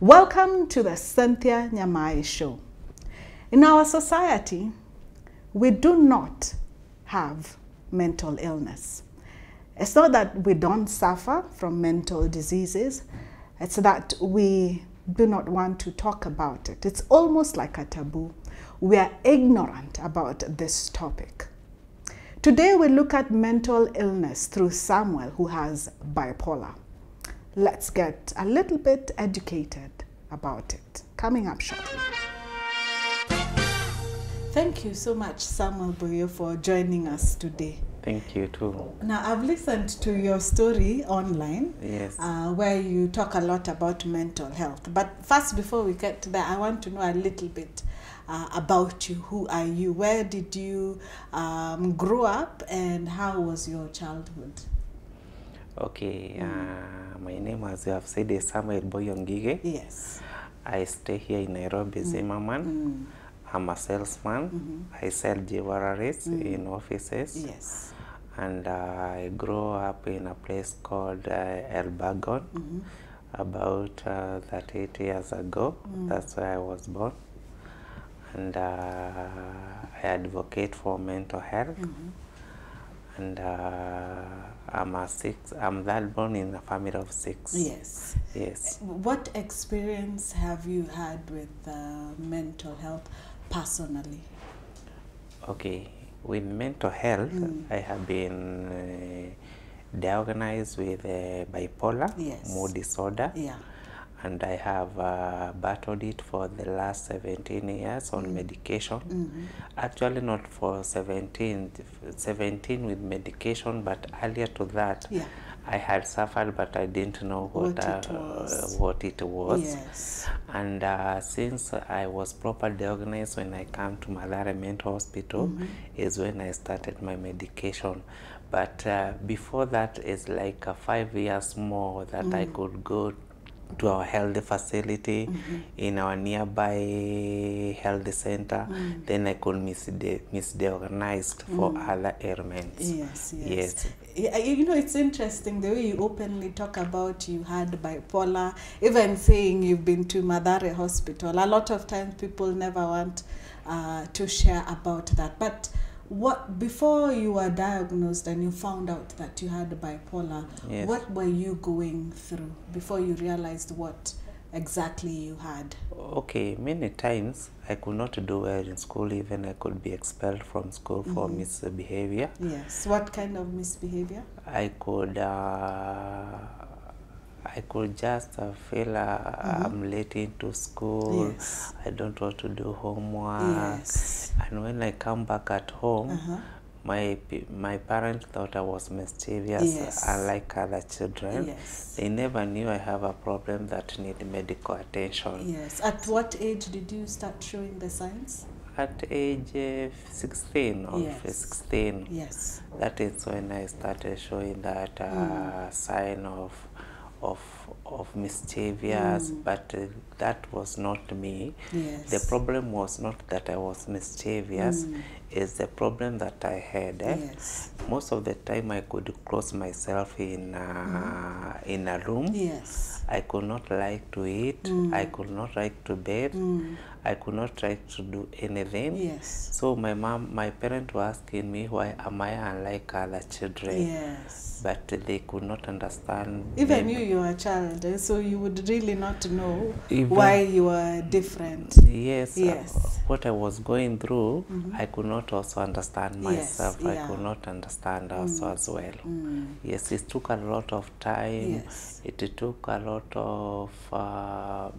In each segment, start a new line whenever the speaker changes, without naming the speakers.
Welcome to the Cynthia Nyamai show. In our society, we do not have mental illness. It's not that we don't suffer from mental diseases, it's that we do not want to talk about it. It's almost like a taboo. We are ignorant about this topic. Today we look at mental illness through Samuel, who has bipolar. Let's get a little bit educated about it. Coming up shortly. Thank you so much, Samuel Boiyo, for joining us today.
Thank you too.
Now, I've listened to your story online,
Yes.
where you talk a lot about mental health. But first, before we get to that, I want to know a little bit about you. Who are you? Where did you grow up, and how was your childhood?
Okay, my name, as you have said, is Samuel Boiyo.
Yes.
I stay here in Nairobi, Zimmerman. I'm a salesman. I sell jewelries in offices.
Yes.
And I grew up in a place called Elbagon about 38 years ago. That's where I was born. And I advocate for mental health. And I'm that born in a family of 6.
Yes.
Yes.
What experience have you had with mental health personally?
Okay, with mental health, I have been diagnosed with bipolar mood disorder.
Yeah.
And I have battled it for the last 17 years on medication. Actually not for 17 with medication, but earlier to that, I had suffered, but I didn't know what it was.
Yes.
And since I was properly diagnosed when I came to Malare Mental Hospital, is when I started my medication. But before that is like 5 years more that I could go to our health facility in our nearby health center. Then I could misdiagnosed for other ailments.
Yes, yes. You know, it's interesting the way you openly talk about you had bipolar, even saying you've been to Madare Hospital. A lot of times people never want to share about that. But before you were diagnosed and you found out that you had bipolar, what were you going through before you realized what exactly you had?
Okay, many times I could not do well in school. Even I could be expelled from school for misbehavior.
Yes. What kind of misbehavior?
I could just feel I'm late into school.
Yes.
I don't want to do homework.
Yes.
And when I come back at home, my parents thought I was mischievous, unlike other children.
Yes.
They never knew I have a problem that need medical attention.
Yes. At what age did you start showing the signs?
At age 16 or 16.
Yes.
That is when I started showing that sign of mischievous, but that was not me.
Yes.
The problem was not that I was mischievous, it's the problem that I had.
Yes.
Most of the time I could close myself in a room.
Yes.
I could not like to eat. I could not like to bed. I could not like to do anything.
Yes.
So my parents were asking me why am I unlike other children.
Yes.
But they could not understand.
Even you were a child, so you would really not know why you were different.
Yes.
Yes.
What I was going through, I could not also understand myself.
Yes,
I could not understand also as well. Yes, it took a lot of time.
Yes.
It took a lot of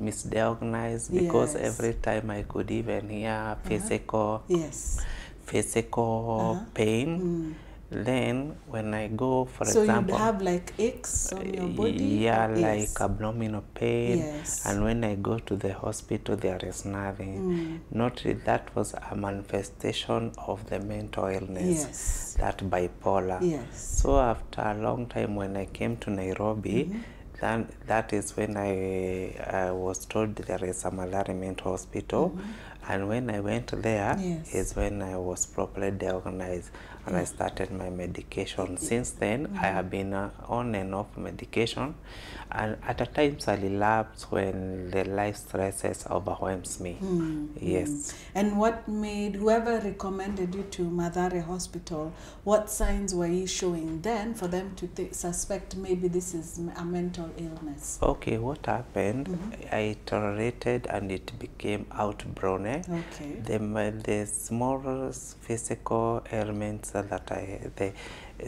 misdiagnosed because every time I could even hear physical pain. Then when I go, for example,
so you'd have like aches on your body?
Yeah, like abdominal pain.
Yes.
And when I go to the hospital, there is nothing. Not that was a manifestation of the mental illness, that bipolar.
Yes.
So after a long time, when I came to Nairobi, that is when I was told there is a Malare Mental Hospital. And when I went there
Yes.
is when I was properly diagnosed and I started my medication. Since then, I have been on and off medication, and at times I relapse when the life stresses overwhelms me. Yes.
And what made, whoever recommended you to Mathare Hospital, what signs were you showing then for them to suspect maybe this is a mental illness?
Okay, what happened, I tolerated and it became outgrown.
Okay.
The small physical ailments that the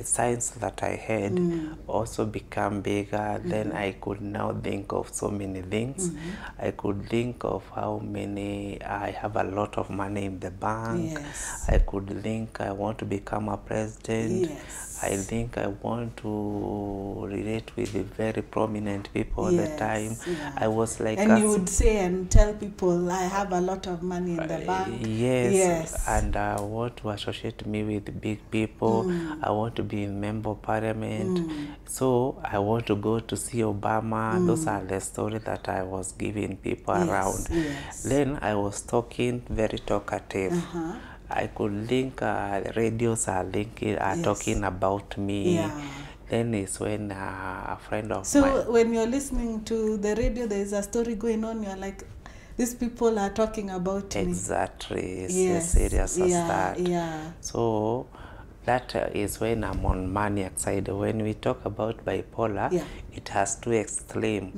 signs that I had also become bigger. Then I could now think of so many things. I could think of how many, I have a lot of money in the bank.
Yes.
I could think I want to become a president.
Yes.
I think I want to relate with the very prominent people at the time.
Yeah.
I was like,
and you would say and tell people, I have a lot of money in the bank.
Yes. And I want to associate me with big people. I want to be a member of parliament. So I want to go to see Obama. Those are the stories that I was giving people around.
Yes.
Then I was talking, very talkative. I could link, radios are linking, talking about me.
Yeah.
Then is when a friend of mine.
So when you're listening to the radio, there's a story going on, you're like, these people are talking about me.
Exactly. It's
Yes.
serious as that.
Yeah.
So that is when I'm on maniac side. When we talk about bipolar, it has two extremes.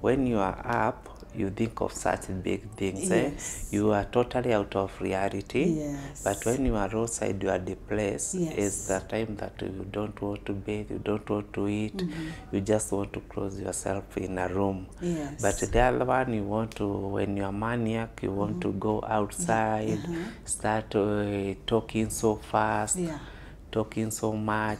When you are up, you think of such big things.
Yes.
You are totally out of reality.
Yes.
But when you are outside, you are depressed.
Yes.
It's the time that you don't want to bathe, you don't want to eat. You just want to close yourself in a room.
Yes.
But the other one, you want to, when you are maniac, you want to go outside, start talking so fast, talking so much,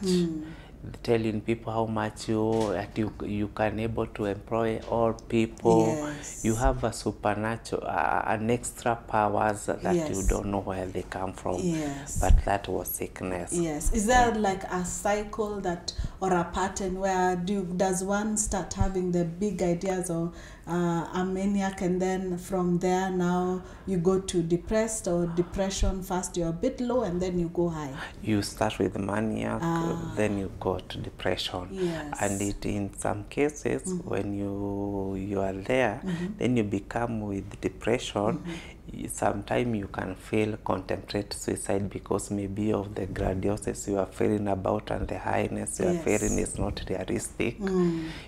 telling people how much you can able to employ all people.
Yes.
You have a supernatural, an extra powers that you don't know where they come from.
Yes.
But that was sickness.
Yes. Is there like a cycle that, or a pattern where does one start having the big ideas or a maniac, and then from there now you go to depressed, or depression first you're a bit low and then you go high?
You start with maniac, then you go to depression.
Yes.
And it, in some cases, when you are there, then you become with depression. Sometimes you can feel contemplate suicide because maybe of the grandiosity you are feeling about and the highness you are feeling is not realistic.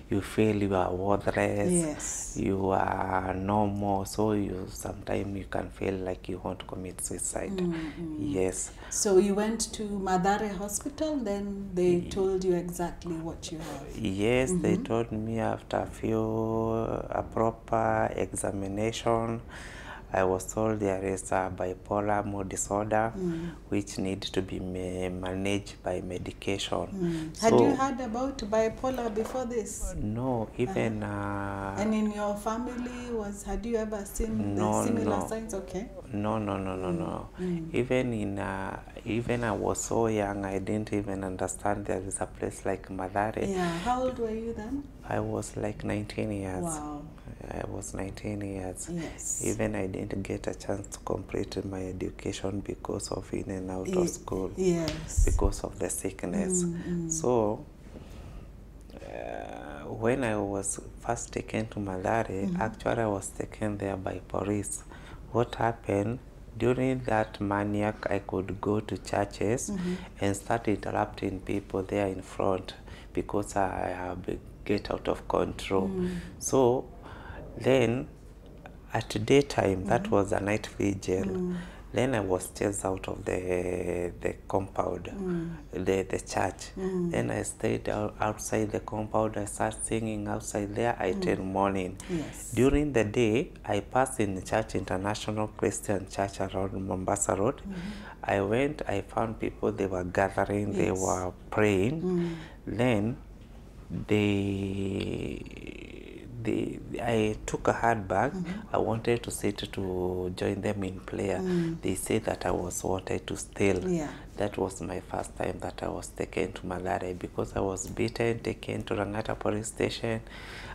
You feel you are worthless.
Yes.
You are normal, so you sometimes you can feel like you want to commit suicide. Yes.
So you went to Mathare Hospital, then they told you exactly what you have?
Yes, they told me after a proper examination, I was told there is a bipolar mood disorder which needs to be managed by medication.
Had you heard about bipolar before this?
No, even...
and in your family, had you ever seen the similar signs? Okay.
No. Even I was so young, I didn't even understand there is a place like Mathare.
Yeah. How old were you then?
I was like 19 years.
Wow.
I was 19 years.
Yes.
Even I didn't get a chance to complete my education because of in and out of school.
Yes.
Because of the sickness. So, when I was first taken to Mathare, actually I was taken there by police. What happened? During that maniac, I could go to churches and start interrupting people there in front because I have get out of control. So then at daytime, that was a night vigil. Then I was chased out of the compound, the church. Then I stayed outside the compound. I started singing outside there till morning.
Yes.
During the day, I passed in the church, International Christian Church around Mombasa Road. I went, I found people, they were gathering, they were praying. Then I took a hard bag. I wanted to sit to join them in prayer. They said that I was wanted to steal. That was my first time that I was taken to Mathare, because I was beaten, taken to Rangata police station,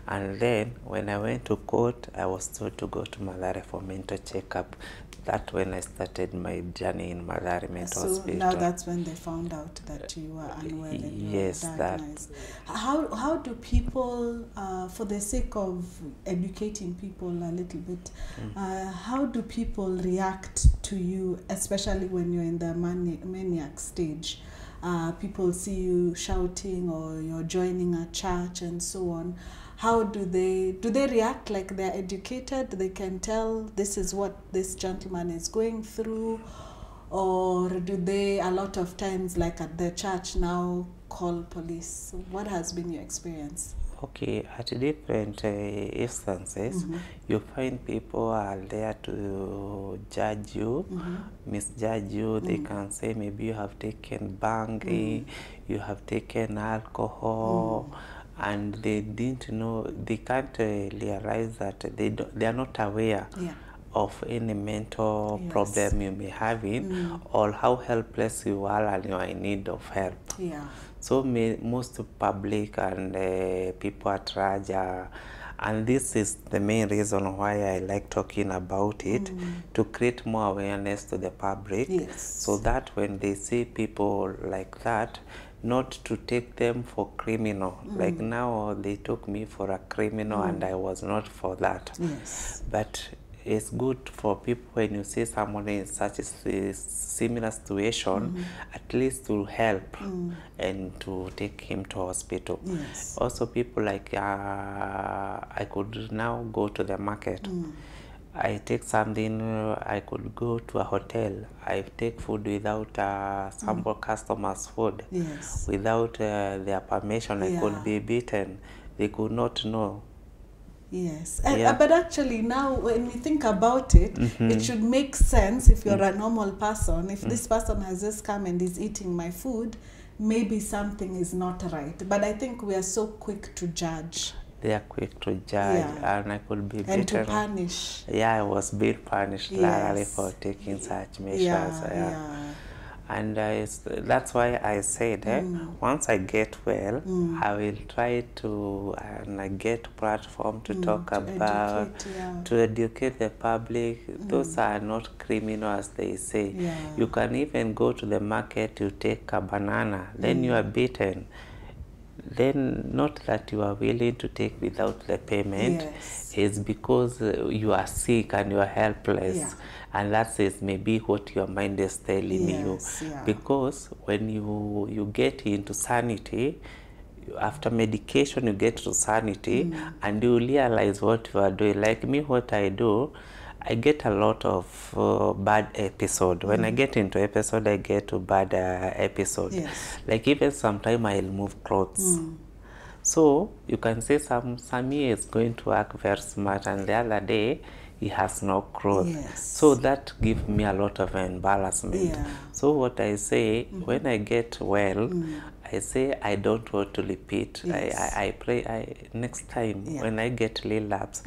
and then when I went to court, I was told to go to Mathare for mental checkup. That's when I started my journey in Mathare Mental Hospital.
So now that's when they found out that you were unwell and you were diagnosed. How do people, for the sake of educating people a little bit, how do people react to you, especially when you're in the maniac stage? People see you shouting or you're joining a church and so on. How do they react like they're educated? They can tell this is what this gentleman is going through, or do they a lot of times, like at the church now, call police? What has been your experience?
Okay, at different instances, you find people are there to judge you, misjudge you. They can say maybe you have taken bang, you have taken alcohol, and they didn't know, they can't realize that they are not aware of any mental problem you may have in, or how helpless you are and you are in need of help. So most public and people at large, and this is the main reason why I like talking about it, to create more awareness to the public, so that when they see people like that, not to take them for criminal. Like now they took me for a criminal and I was not for that. But it's good for people when you see someone in such a similar situation, at least to help and to take him to hospital. Also people like, I could now go to the market. I take something, I could go to a hotel. I take food without some customers' food. Without their permission, I could be beaten. They could not know.
But actually now when we think about it, it should make sense if you're a normal person. If this person has just come and is eating my food, maybe something is not right. But I think we are so quick to judge.
They are quick to judge, and I could be beaten.
And to punish.
I was being punished largely for taking such measures. And that's why I said, once I get well, I will try to get platform to talk about, to educate the public. Those are not criminal as they say. You can even go to the market, you take a banana, then you are beaten. Then not that you are willing to take without the payment, is because you are sick and you are helpless. And that is maybe what your mind is telling you. Because when you get into sanity, after medication you get to sanity, and you realize what you are doing. Like me, what I do, I get a lot of bad episode. When I get into episode, I get to bad episode. Like even sometimes I'll move clothes. So you can say Sammy is going to work very smart, and the other day he has no clothes. So that gives me a lot of embarrassment. So what I say, when I get well, I say I don't want to repeat. I pray next time when I get relapse,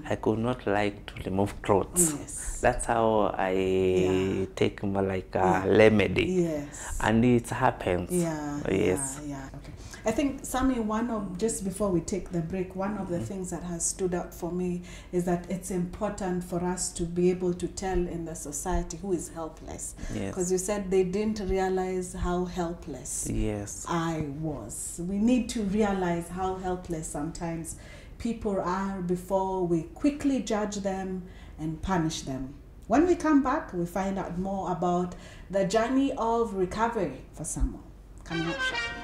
I could not like to remove clothes. That's how I take more like a remedy. And it happens. I
think, Sammy, just before we take the break, one of the things that has stood out for me is that it's important for us to be able to tell in the society who is helpless. Because you said they didn't realize how helpless I was. We need to realize how helpless sometimes people are before we quickly judge them and punish them. When we come back, we find out more about the journey of recovery for someone. Coming up shortly.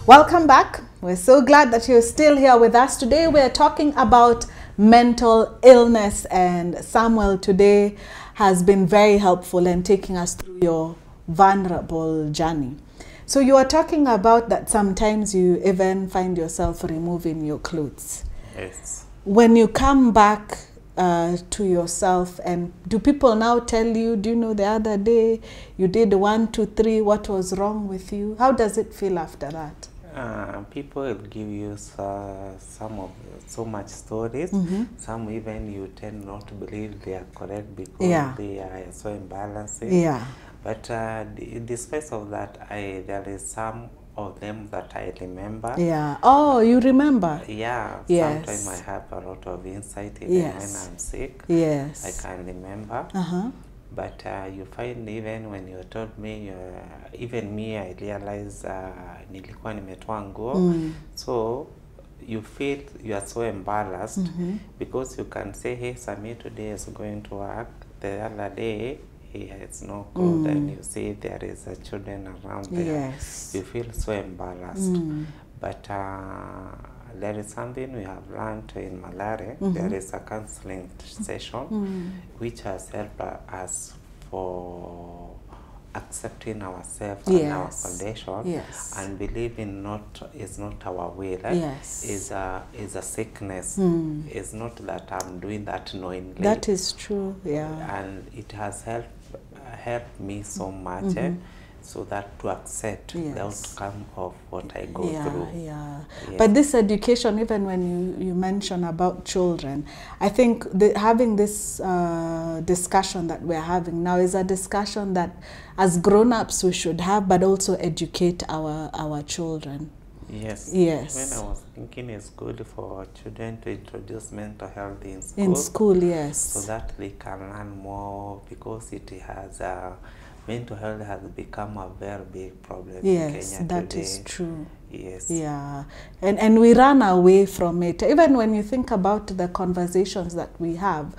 Welcome back. We're so glad that you're still here with us. Today we're talking about mental illness, and Samuel today has been very helpful in taking us through your vulnerable journey. So you are talking about that sometimes you even find yourself removing your clothes. When you come back to yourself, and do people now tell you, do you know the other day you did 1, 2, 3, what was wrong with you? How does it feel after that?
People will give you so much stories. Some even you tend not to believe they are correct because they are so embarrassing. But despite of that, there is some of them that I remember.
Yeah. Oh, you remember?
Yeah.
Yes.
Sometimes I have a lot of insight even
Yes.
when I'm sick.
Yes.
I can remember. But you find even when you told me, even me, I realized nilikuwa nimetoa nguo. So you feel you are so embarrassed because you can say, hey, Sami today is going to work. The other day, it's not good, and you see there is a children around there.
Yes.
You feel so embarrassed. But there is something we have learned in Malare. There is a counseling session which has helped us for accepting ourselves and our condition, and believing is not our will. Is a sickness. It's not that I'm doing that knowingly.
That is true. Yeah.
And it has helped me so much. So that to accept the outcome of what I go through.
Yeah. But this education, even when you mention about children, I think having this discussion that we're having now is a discussion that as grown-ups we should have, but also educate our children.
Yes.
Yes.
When I was thinking it's good for children to introduce mental health in school.
In school, yes.
So that they can learn more, because it has mental health has become a very big problem in Kenya today.
Yes, that is true.
Yes.
Yeah. And we run away from it. Even when you think about the conversations that we have,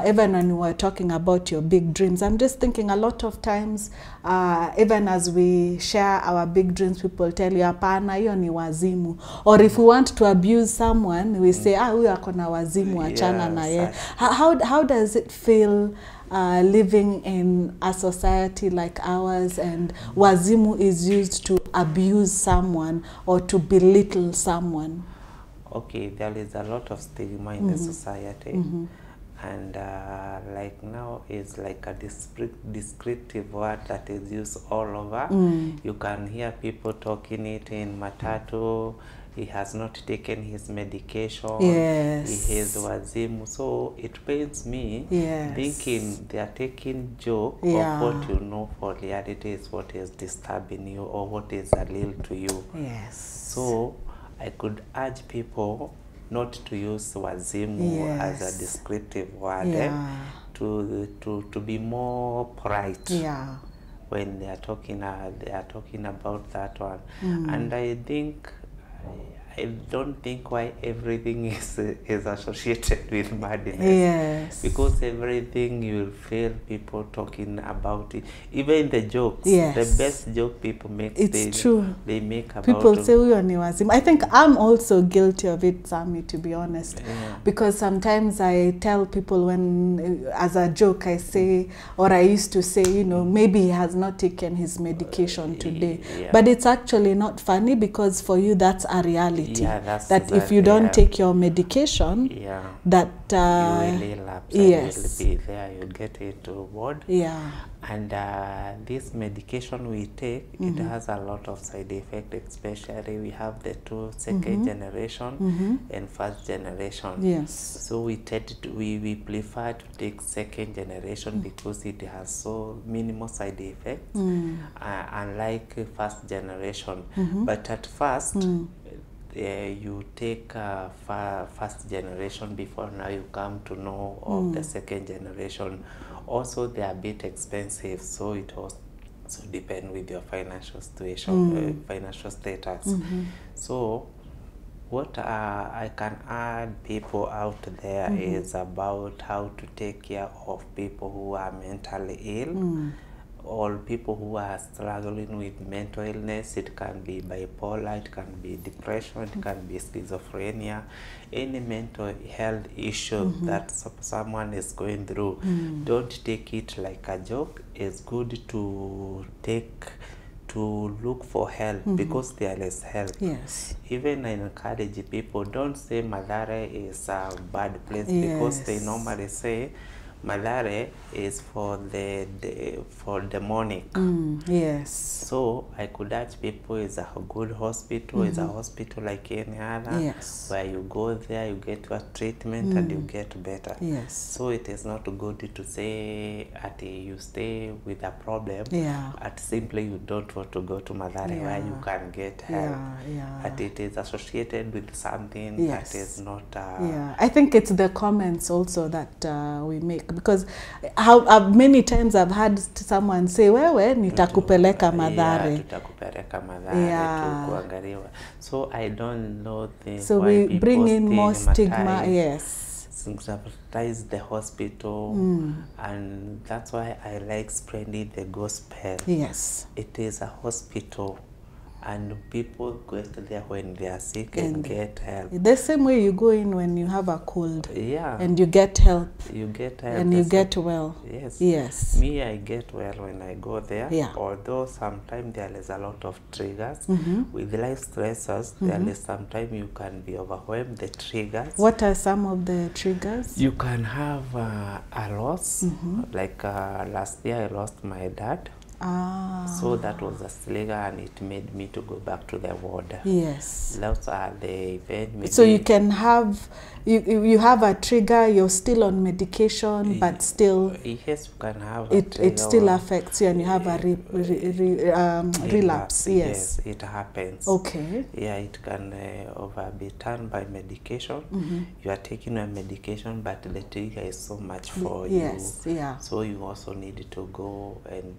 even when we were talking about your big dreams, I'm just thinking a lot of times, even as we share our big dreams, people tell you, hapana, hiyo ni wazimu. Or if we want to abuse someone, we say, huyu ako na wazimu, achana na ye. How does it feel living in a society like ours, and wazimu is used to abuse someone or to belittle someone?
Okay, there is a lot of stigma in the society, and like now it's like a descriptive word that is used all over. You can hear people talking it in matatu. He has not taken his medication.
Yes.
He is wazimu. So it pains me thinking they are taking joke of what you know for reality is what is disturbing you or what is real to you.
Yes.
So I could urge people not to use wazimu as a descriptive word, to be more polite. When they are talking about that one. And I don't think why everything is associated with madness.
Yes.
Because everything you will feel people talking about it. Even the jokes, the best joke people make,
it's true.
They make about
people say huyo ni wazimu. I think I'm also guilty of it, Sami, to be honest. Because sometimes I tell people when, as a joke, I say, or I used to say, you know, maybe he has not taken his medication today. But it's actually not funny, because for you that's a reality. That if you don't take your medication, that
you will relapse. You will be there. You get into ward. And this medication we take, it has a lot of side effects. Especially we have the second generation and first generation. So we prefer to take second generation because it has so minimal side effects, unlike first generation. But at first, you take first generation before now you come to know of the second generation. Also, they are a bit expensive, so it also depends with your financial situation, financial status. So what I can add people out there is about how to take care of people who are mentally ill. All people who are struggling with mental illness. It can be bipolar, it can be depression, it can be schizophrenia, any mental health issue that someone is going through. Don't take it like a joke. It's good to look for help, because there is help. Even I encourage people, don't say Mathare is a bad place, because they normally say Malare is for the for demonic.
Yes.
So I could urge people, it's a good hospital, it's a hospital like any other,
Yes.
where you go there, you get your treatment and you get better.
Yes.
So it is not good to say that you stay with a problem, at simply you don't want to go to Malare where you can get help. But it is associated with something that is not...
I think it's the comments also that we make, because how many times I've had someone say, wewe nitakupeleka Mathare.
Tutakupeleka Mathare kuangaliwa. So I don't know
so
why
we bring in more stigma.
Stigmatize the hospital, and that's why I like spreading the gospel.
Yes.
It is a hospital, and people go there when they are sick and get help.
The same way you go in when you have a cold.
Yeah.
And you get help.
You get help.
And you get well.
Yes.
Yes.
Me, I get well when I go there.
Yeah.
Although sometimes there is a lot of triggers. With life stressors, there is sometimes you can be overwhelmed, the triggers.
What are some of the triggers?
You can have a loss. Like last year I lost my dad. So that was a trigger, and it made me to go back to the ward.
Yes.
Those are the event.
So you can have, you have a trigger, you're still on medication, but still...
Yes, you can have
it still affects you, and you have a relapse.
Yes, it happens.
Okay.
Yeah, it can be turned by medication. You are taking a medication, but the trigger is so much for you.
Yes, yeah.
So you also need to go and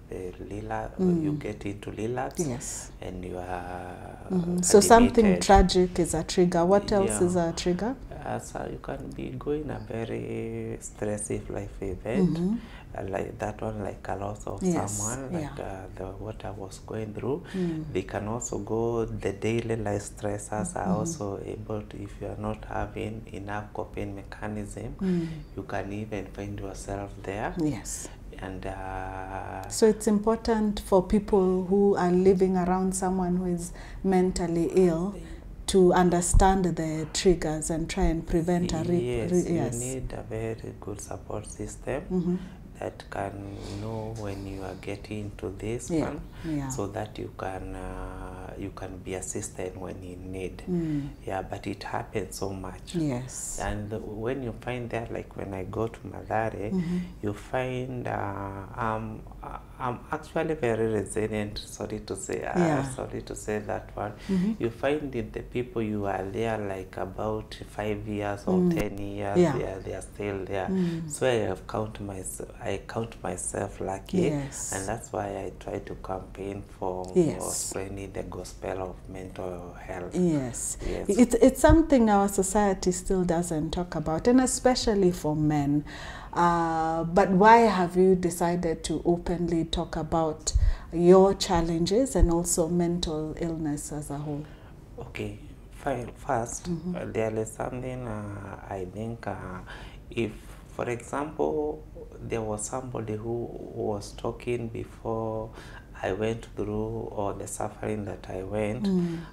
you get into relapse.
Yes.
And you are
so something tragic is a trigger. What else is a trigger?
So you can be going a very stressful life event, like that one, like a loss of someone, like what I was going through. They can also go, the daily life stressors are also able to, if you are not having enough coping mechanism, you can even find yourself there.
Yes.
And
so it's important for people who are living around someone who is mentally ill to understand the triggers and try and prevent a
you need a very good support system that can know when you are getting into this one, so that you can be assisted when you need. Yeah, but it happens so much.
Yes.
And when you find that, like when I go to Mathare, you find I'm actually very resilient. Sorry to say that one. You find that the people you are there like about 5 years or 10 years, they are still there. So I count myself lucky, and that's why I try to campaign for spreading the gospel of mental health.
Yes. It's something our society still doesn't talk about, and especially for men. But why have you decided to openly talk about your challenges and also mental illness as a whole?
Okay, fine. First, there is something I think if, for example, there was somebody who was talking before I went through all the suffering that I went,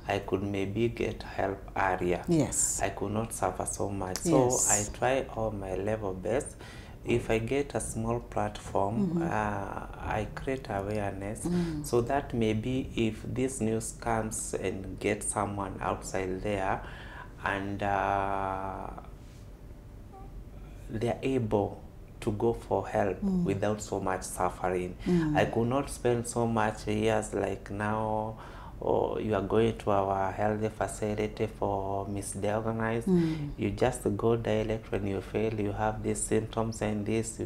I could maybe get help earlier.
Yes.
I could not suffer so much. So I try all my level best. If I get a small platform, I create awareness so that maybe if this news comes and gets someone outside there, and they're able to go for help without so much suffering. I could not spend so much years like now, or you are going to our health facility for misdiagnosed. You just go direct when you feel you have these symptoms and this,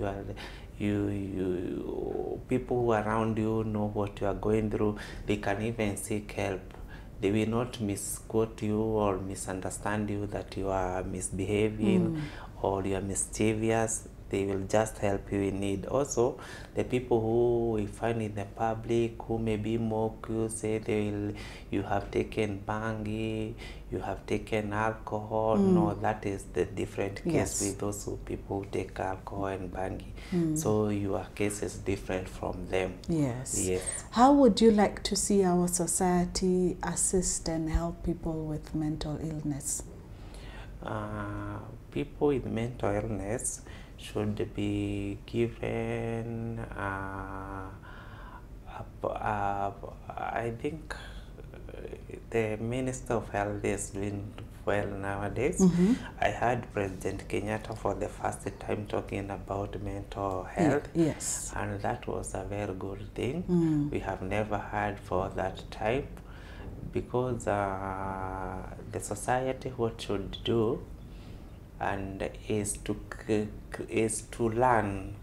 people who around you know what you are going through. They can even seek help. They will not misquote you or misunderstand you that you are misbehaving or you are mischievous. They will just help you in need. Also, the people who we find in the public who maybe mock you, say you have taken bangi, you have taken alcohol. No, that is the different case with those people who take alcohol and bangi. So your case is different from them.
Yes.
Yes.
How would you like to see our society assist and help people with mental illness?
people with mental illness should be given, I think the Minister of Health is doing well nowadays. I heard President Kenyatta for the first time talking about mental health.
Yes.
And that was a very good thing. We have never heard for that time, because the society what should do and is to learn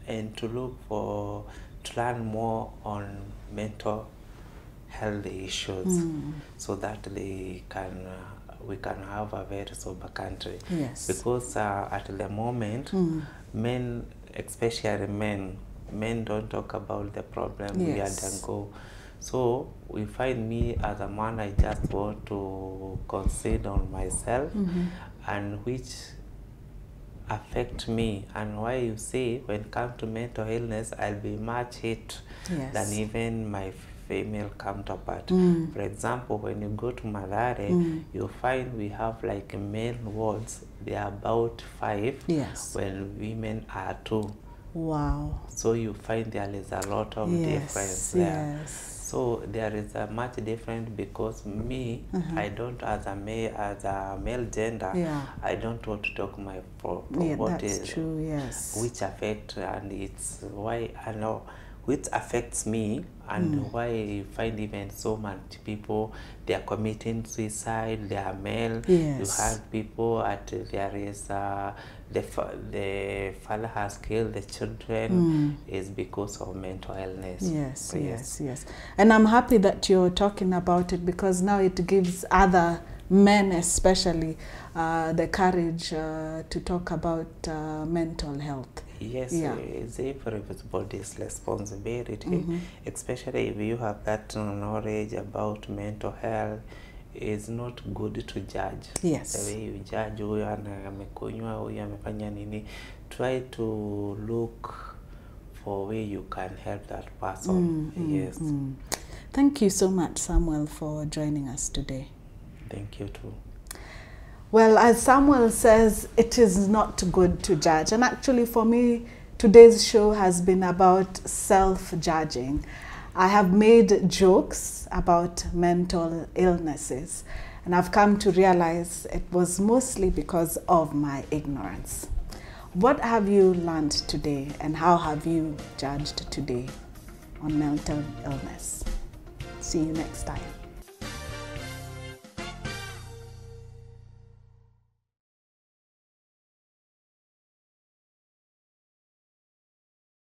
and to look for, to learn more on mental health issues, so that they can we can have a very sober country.
Yes.
Because at the moment, men, especially men don't talk about the problem we undergo. So we find, me as a man, I just want to concentrate on myself, and which affect me, and why you see when it comes to mental illness, I'll be much hit than even my female counterpart. For example, when you go to Mathare, you'll find we have like male wards, they are about 5, when women are 2.
Wow.
So you find there is a lot of difference there. So there is a much difference, because me, I don't, as a male gender, I don't want to talk my what is
true,
which affect, and it's why I know which affects me, and why you find even so much people, they are committing suicide, they are male. You have people there is the father has killed the children is because of mental illness.
Yes. And I'm happy that you're talking about it, because now it gives other men especially the courage to talk about mental health.
Yes, it's everybody's responsibility, especially if you have that knowledge about mental health. It's not good to judge. The way you judge, huyu amekunywa, huyu amefanya nini. Try to look for where you can help that person.
Thank you so much, Samuel, for joining us today.
Thank you too.
Well, as Samuel says, it is not good to judge. And actually for me, today's show has been about self-judging. I have made jokes about mental illnesses, and I've come to realize it was mostly because of my ignorance. What have you learned today, and how have you judged today on mental illness? See you next time.